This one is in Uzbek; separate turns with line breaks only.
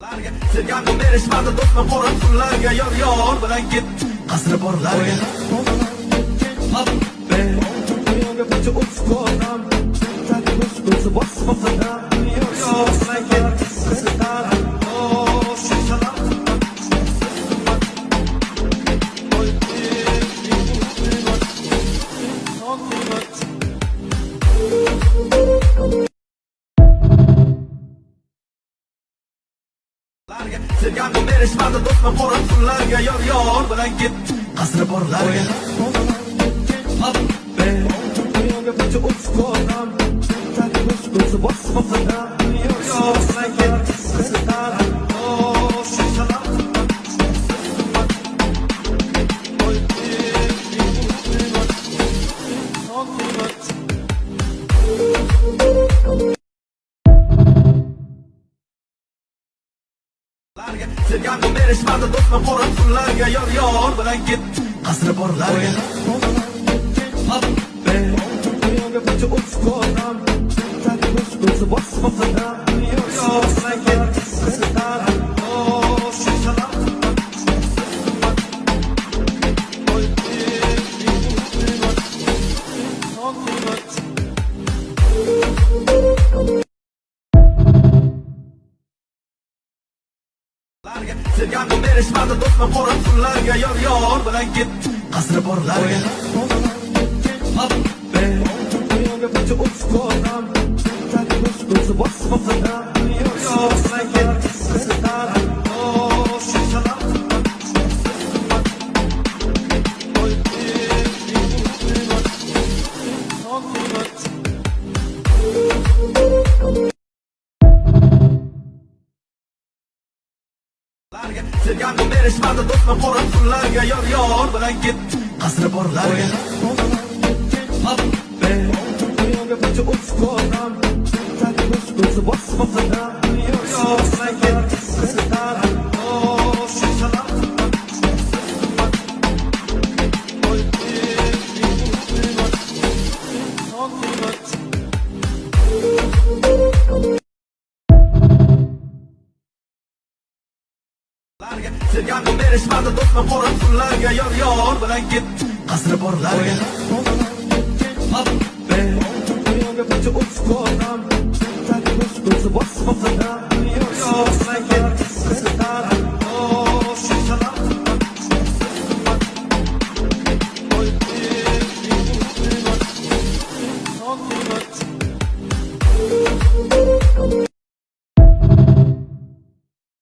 Sevgandim berishmadi do'stlar qo'ra kunlarga yor bilan git asri borlarga hop be dunyoga buncha o'tib ko'ram taki ko'zi bosib qadam yor bilan git asri Sevgandim berishmadi do'stlar qo'ra kunlarga yor bilan git asri borlarga hop be dunyoga buncha o'tib ko'ram taki ko'zi bosib qadam yor bilan git asri Sevgandim berishmadi do'stlar qo'ra kunlarga yor bilan git asri borlarga hop be dunyoga buncha o'tib ko'ram taki ko'zi bosib qadam yor bilan git asri Sevgandim berishmadi do'stlar qo'ra kunlarga yor bilan git asri borlarga hop be dunyoga buncha o'tib ko'ram taki ko'zi bosib qadam yor bilan git asri Sevgandim berishmadi do'stlar qo'ra kunlarga yor bilan git asri borlarga hop be dunyoga buncha o'tib ko'ram taki ko'zi bosib qadam yor bilan git asri Sevgandim berishmadi do'stlar qo'ra kunlarga yor bilan git asri borlarga hop be dunyoga buncha o'tib ko'ram taki ko'zi bosib qadam yor bilan